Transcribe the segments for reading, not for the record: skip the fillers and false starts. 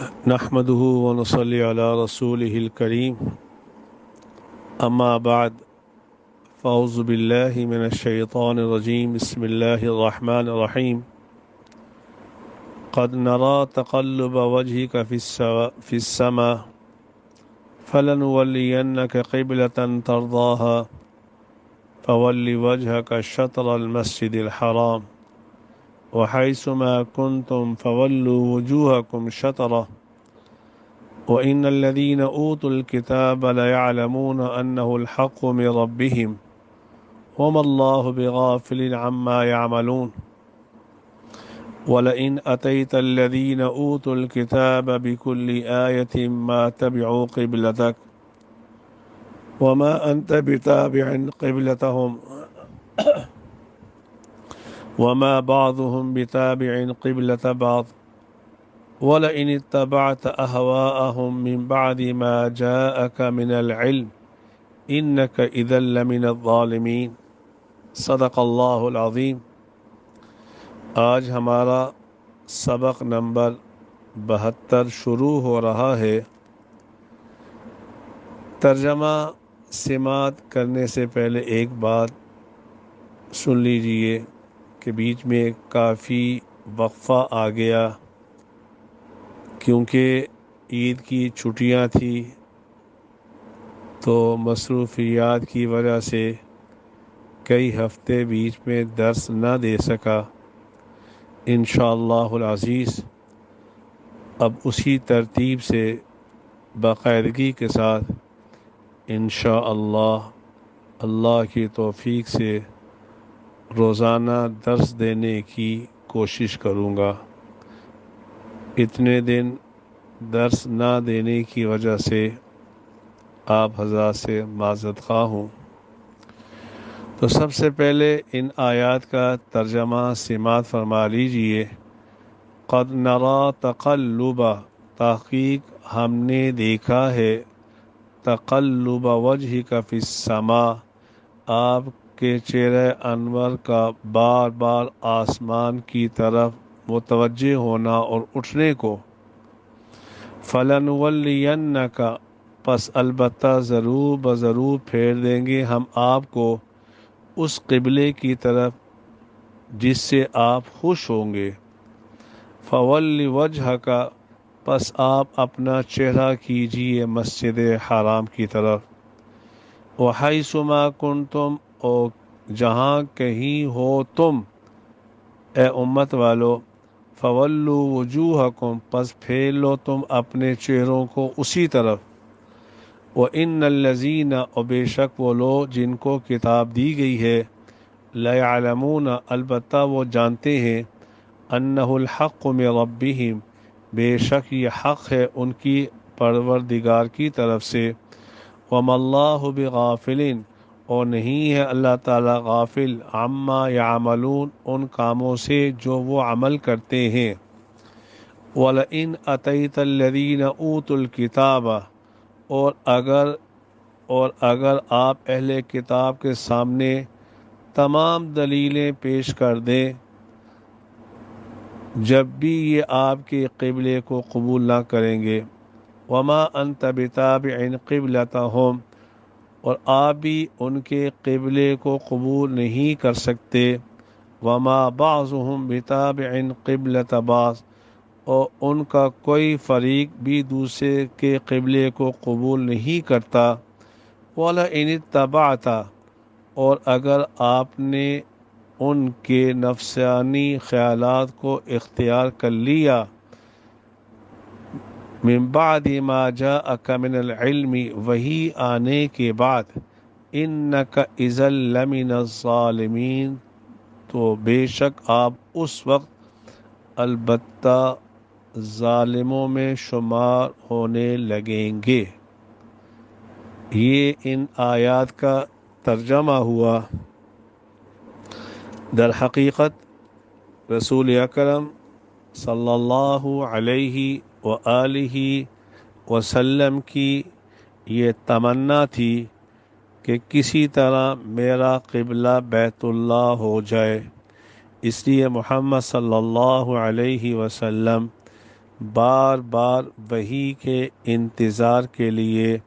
نحمده ونصلي على رسوله الكريم أما بعد فأعوذ بالله من الشيطان الرجيم بسم الله الرحمن الرحيم قد نرى تقلب وجهك في السماء فلنولينك قبلة ترضاها فول وجهك شطر المسجد الحرام وحيثما كنتم فولوا وجوهكم شطره وإن الذين أوتوا الكتاب ليعلمون أنه الحق من ربهم وما الله بغافل عما يعملون ولئن أتيت الذين أوتوا الكتاب بكل آية ما تبعوا قبلتك وما أنت بتابع قبلتهم وما بعضهم بتابع قبلة بعض ولئن اتبعت أهواءهم من بعد ما جاءك من العلم إنك إذا لمن الظالمين صدق اللہ العظیم۔ آج ہمارا سبق نمبر 72 شروع ہو رہا ہے۔ ترجمہ سماعت کرنے سے پہلے ایک بات سن لیجئے کہ بیچ میں کافی وقفہ آ گیا کیونکہ عید کی چھٹیاں تھی تو مصروفیات کی وجہ سے کئی ہفتے بیچ میں درس نہ دے سکا۔ انشاءاللہ العزیز اب اسی ترتیب سے باقاعدگی کے ساتھ انشاءاللہ اللہ کی توفیق سے روزانہ درس دینے کی کوشش کروں گا۔ اتنے دن درس نہ دینے کی وجہ سے آپ حضرات سے معذرت خواہ ہوں۔ تو سب سے پہلے ان آیات کا ترجمہ سماعت فرما لیجئے۔ قد نرى تقلب، تحقیق ہم نے دیکھا ہے، تقلب وجهك في السماء، آپ کے چہرہ انور کا بار بار آسمان کی طرف متوجہ ہونا اور اٹھنے کو۔ فَلَنُوَلِّيَنَّكَ، پس البتہ ضرور بضرور پھیر دیں گے ہم آپ کو اس قبلے کی طرف جس سے آپ خوش ہوں گے۔ فَوَلِّ وَجْهَكَ، پس آپ اپنا چہرہ کیجئے مسجد حرام کی طرف۔ وَحَيْثُ مَا كُنْتُمْ، اور جہاں کہیں ہو تم اے امت والو، فَوَلُّوا وُجُوهَكُمْ، پس پھیر لو تم اپنے چہروں کو اسی طرف۔ وَإِنَّ الَّذِينَ، اور بے شک وہ لوگ جن کو کتاب دی گئی ہے، لَيَعْلَمُونَ، البتہ وہ جانتے ہیں، أَنَّهُ الْحَقُّ مِن رَبِّهِمْ، بے شک یہ حق ہے ان کی پروردگار کی طرف سے۔ وَمَا اللَّهُ بِغَافِلٍ، اور نہیں ہے اللہ تعالیٰ غافل، عَمَّا يَعْمَلُونَ، ان کاموں سے جو وہ عمل کرتے ہیں۔ وَلَئِنْ أَتَيْتَ الَّذِينَ أُوتُوا الْكِتَابَ، اور اگر آپ اہل کتاب کے سامنے تمام دلیلیں پیش کر دیں جب بھی یہ آپ کے قبلے کو قبول نہ کریں گے۔ وما انت بتابع قبلتهم، اور آپ بھی ان کے قبلے کو قبول نہیں کر سکتے۔ وما بعضهم بتابع قبلة بعض، اور ان کا کوئی فریق بھی دوسرے کے قبلے کو قبول نہیں کرتا۔ وَلَئِنِ اتَّبَعْتَ، اور اگر آپ نے ان کے نفسانی خیالات کو اختیار کر لیا، من بعد ما جاءك من العلم، وہی آنے کے بعد، انك اذا لمن الظالمین، تو بے شک آپ اس وقت البتہ ظالموں میں شمار ہونے لگیں گے۔ یہ ان آیات کا ترجمہ ہوا۔ در حقیقت رسول اکرم صلی اللہ علیہ وآلہ وسلم کی یہ تمنا تھی کہ کسی طرح میرا قبلہ بیت اللہ ہو جائے، اس لیے محمد صلی اللہ علیہ وسلم بار بار وحی کے انتظار کے لیے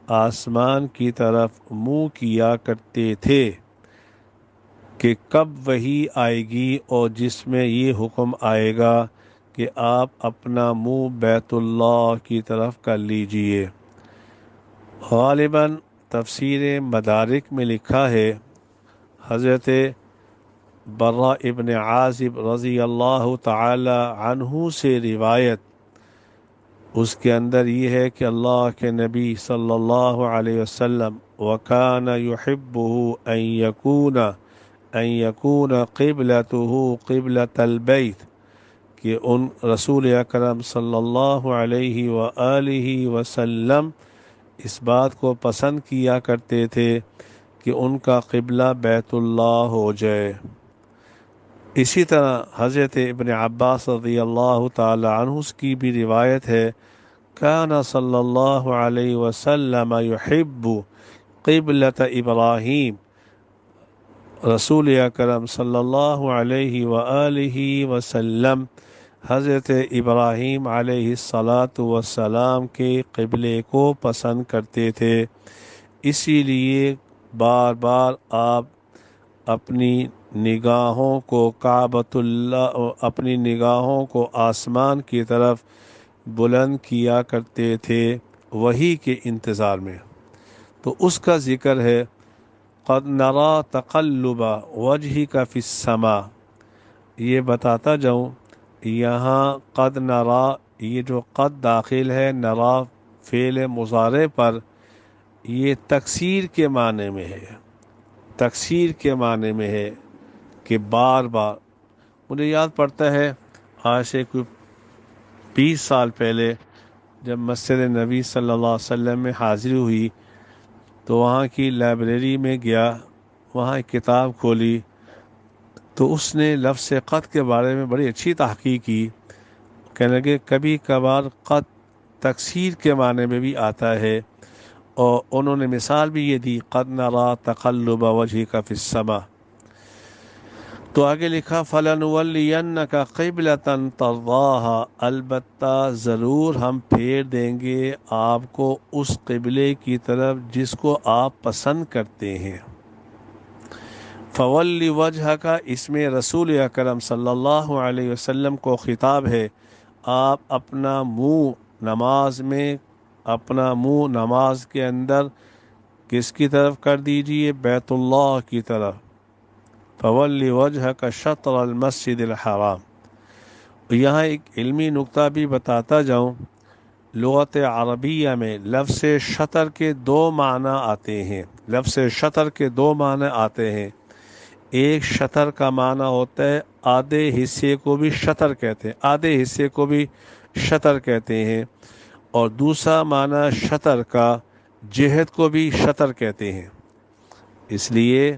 آسمان کی طرف منہ کیا کرتے تھے کہ کب وحی آئے گی اور جس میں یہ حکم آئے گا کہ آپ اپنا منہ بیت اللہ کی طرف کر لیجئے۔ غالباً تفسیر مدارک میں لکھا ہے، حضرت برا ابن عازب رضی اللہ تعالی عنہ سے روایت، اس کے اندر یہ ہے کہ اللہ کے نبی صلی اللہ علیہ وسلم وَكَانَ يُحِبُّهُ أَن يَكُونَ قِبْلَتُهُ قِبْلَةَ الْبَيْتِ، کہ ان رسول اکرم صلی اللہ علیہ وآلہ وسلم اس بات کو پسند کیا کرتے تھے کہ ان کا قبلہ بیت اللہ ہو جائے۔ اسی طرح حضرت ابن عباس رضی اللہ تعالی عنہ کی بھی روایت ہے، کان صلی اللہ علیہ وسلم یحب قبلۃ ابراہیم، رسول اکرم صلی اللہ علیہ وآلہ وسلم حضرت ابراہیم علیہ الصلاۃ والسلام کے قبلے کو پسند کرتے تھے، اسی لیے بار بار آپ اپنی نگاہوں کو اپنی نگاہوں کو آسمان کی طرف بلند کیا کرتے تھے وحی کے انتظار میں۔ تو اس کا ذکر ہے، قد نرا تقلب وجهك فی السماء۔ یہ بتاتا جاؤں، یہاں قد نرا، یہ جو قد داخل ہے نرا فعل مضارع پر، یہ تکثیر کے معنی میں ہے، تکثیر کے معنی میں ہے کہ بار بار۔ مجھے یاد پڑتا ہے آج سے کوئی 20 سال پہلے جب مسجد نبی صلی اللہ علیہ وسلم میں حاضری ہوئی تو وہاں کی لائبریری میں گیا، وہاں ایک کتاب کھولی تو اس نے لفظ قد کے بارے میں بڑی اچھی تحقیق کی، کہنے لگے کبھی کبھار قد تکثیر کے معنی میں بھی آتا ہے، اور انہوں نے مثال بھی یہ دی، قد نرا تقلب وجهك فی السماء۔ تو آگے لکھا فَلَنُوَلِّيَنَّكَ قِبْلَةً تَرْضَاهَا، البتہ ضرور ہم پھیر دیں گے آپ کو اس قبلے کی طرف جس کو آپ پسند کرتے ہیں۔ فَوَلِّ وَجْهَكَ، اس میں رسول اکرم صلی اللہ علیہ وسلم کو خطاب ہے، آپ اپنا منہ نماز میں، اپنا منہ نماز کے اندر کس کی طرف کر دیجئے؟ بیت اللہ کی طرف۔ فَوَلِّ وَجْهَكَ شَطْرَ الْمَسْجِدِ الْحَرَامِ۔ یہاں ایک علمی نکتہ بھی بتاتا جاؤں، لغت عربیہ میں لفظ شطر کے دو معنی آتے ہیں، لفظ شطر کے دو معنی آتے ہیں۔ ایک شطر کا معنی ہوتا ہے آدھے حصے کو بھی شطر کہتے ہیں، آدھے حصے کو بھی شطر کہتے ہیں، اور دوسرا معنی شطر کا جہت کو بھی شطر کہتے ہیں۔ اس لیے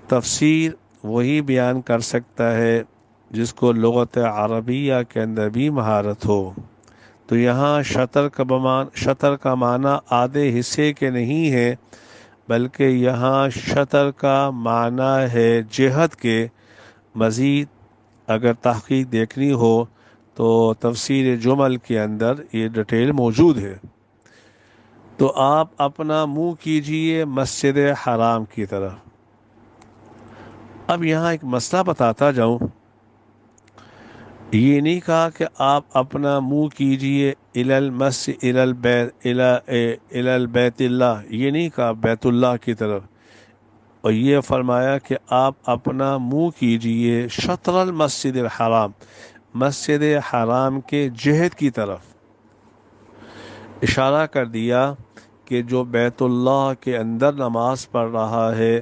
تفسیر وہی بیان کر سکتا ہے جس کو لغت عربیہ کے اندر بھی مہارت ہو۔ تو یہاں شطر کا معنی آدھے حصے کے نہیں ہے، بلکہ یہاں شطر کا معنی ہے جہت کے۔ مزید اگر تحقیق دیکھنی ہو تو تفسیر جمل کے اندر یہ ڈیٹیل موجود ہے۔ تو آپ اپنا منہ کیجئے مسجد حرام کی طرف۔ اب یہاں ایک مسئلہ بتاتا جاؤں، یہ نہیں کہا کہ آپ اپنا منہ کیجئے الی البیت اللہ، یہ نہیں کہا بیت اللہ کی طرف، اور یہ فرمایا کہ آپ اپنا منہ کیجئے شطر المسجد الحرام، مسجد حرام کے جہت کی طرف۔ اشارہ کر دیا کہ جو بیت اللہ کے اندر نماز پڑھ رہا ہے،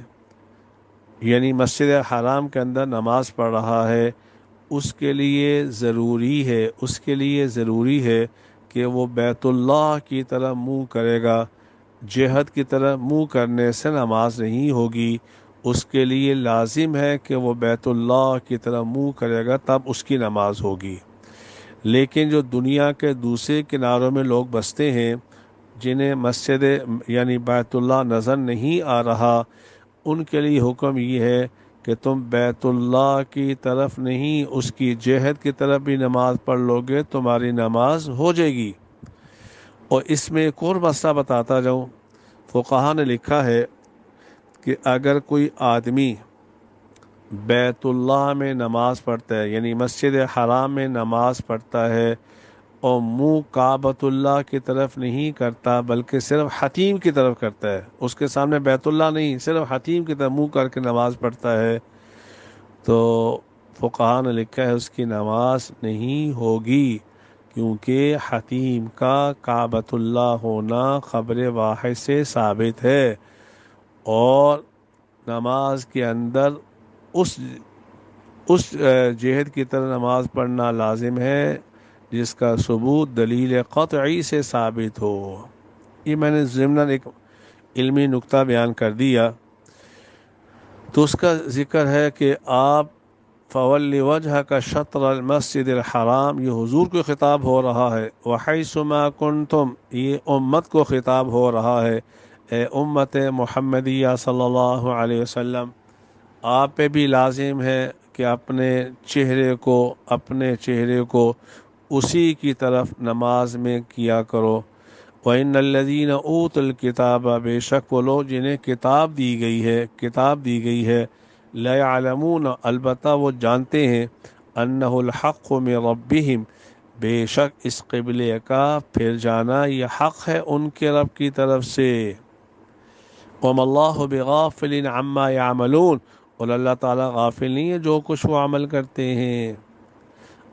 یعنی مسجد حرام کے اندر نماز پڑھ رہا ہے، اس کے لیے ضروری ہے کہ وہ بیت اللہ کی طرف منہ کرے گا۔ جہت کی طرف منہ کرنے سے نماز نہیں ہوگی، اس کے لیے لازم ہے کہ وہ بیت اللہ کی طرف منہ کرے گا، تب اس کی نماز ہوگی۔ لیکن جو دنیا کے دوسرے کناروں میں لوگ بستے ہیں، جنہیں مسجد یعنی بیت اللہ نظر نہیں آ رہا، ان کے لیے حکم یہ ہے کہ تم بیت اللہ کی طرف نہیں اس کی جہت کی طرف بھی نماز پڑھ لو گے تمہاری نماز ہو جائے گی۔ اور اس میں ایک اور مسئلہ بتاتا جاؤں، فقہا نے لکھا ہے کہ اگر کوئی آدمی بیت اللہ میں نماز پڑھتا ہے، یعنی مسجد حرام میں نماز پڑھتا ہے اور منہ کعبۃ اللہ کی طرف نہیں کرتا بلکہ صرف حتیم کی طرف کرتا ہے، اس کے سامنے بیت اللہ نہیں، صرف حتیم کی طرف منہ کر کے نماز پڑھتا ہے، تو فقہا نے لکھا ہے اس کی نماز نہیں ہوگی، کیونکہ حتیم کا کعبۃ اللہ ہونا خبر واحد سے ثابت ہے، اور نماز کے اندر اس جہت کی طرح نماز پڑھنا لازم ہے جس کا ثبوت دلیل قطعی سے ثابت ہو۔ یہ میں نے ضمناً ایک علمی نکتہ بیان کر دیا، تو اس کا ذکر ہے کہ آپ فَوَلِّ وَجْهَكَ شَطْرَ الْمَسْجِدِ الْحَرَام، یہ حضور کو خطاب ہو رہا ہے، وَحَيْثُ مَا كُنْتُمْ، یہ امت کو خطاب ہو رہا ہے، اے امت محمدیہ صلی اللہ علیہ وسلم، آپ پہ بھی لازم ہے کہ اپنے چہرے کو اسی کی طرف نماز میں کیا کرو۔ وَإِنَّ الَّذِينَ أُوتُوا الْكِتَابَ، بے شک وہ لوگ جنہیں کتاب دی گئی ہے لا يعلمون، البتہ وہ جانتے ہیں، انہ الحق من ربہم، بے شک اس قبلے کا پھر جانا یہ حق ہے ان کے رب کی طرف سے۔ وما اللہ بغافل عما يعملون، اور اللہ تعالیٰ غافل نہیں ہے جو کچھ وہ عمل کرتے ہیں۔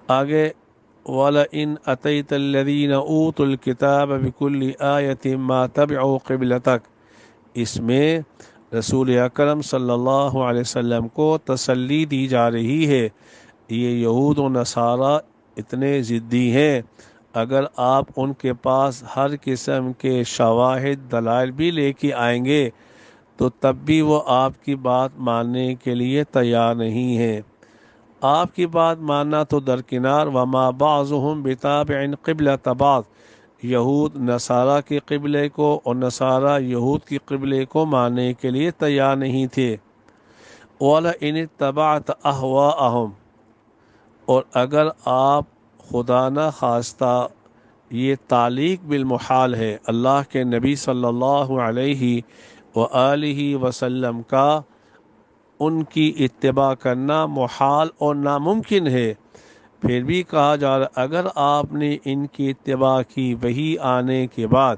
آگے وَلَئِنْ أَتَيْتَ الَّذِينَ أُوتُوا الْكِتَابَ بِكُلِّ آيَةٍ مَا تَبِعُوا قِبْلَتَكَ، اس میں رسول اکرم صلی اللہ علیہ وسلم کو تسلی دی جا رہی ہے، یہ یہود و نصارہ اتنے ضدی ہیں، اگر آپ ان کے پاس ہر قسم کے شواہد دلائل بھی لے کے آئیں گے تو تب بھی وہ آپ کی بات ماننے کے لیے تیار نہیں ہیں۔ آپ کی بات ماننا تو درکنار، وما بعضهم بتابع قبلۃ بعض، یہود نصارہ کے قبلے کو اور نصارہ یہود کی قبلے کو ماننے کے لیے تیار نہیں تھے۔ وَلَئِنِ اتَّبَعْتَ أَهْوَاءَهُمْ، اور اگر آپ خدا نہ خواستہ، یہ تعلیق بالمحال ہے، اللہ کے نبی صلی اللہ علیہ وآلہ وسلم کا ان کی اتباع کرنا محال اور ناممکن ہے، پھر بھی کہا جا رہا اگر آپ نے ان کی اتباع کی وحی آنے کے بعد،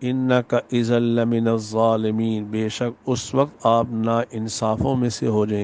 اِنَّكَ إِذًا لَمِنَ الظَّالِمِينَ، بے شک اس وقت آپ نا انصافوں میں سے ہو جائیں گے۔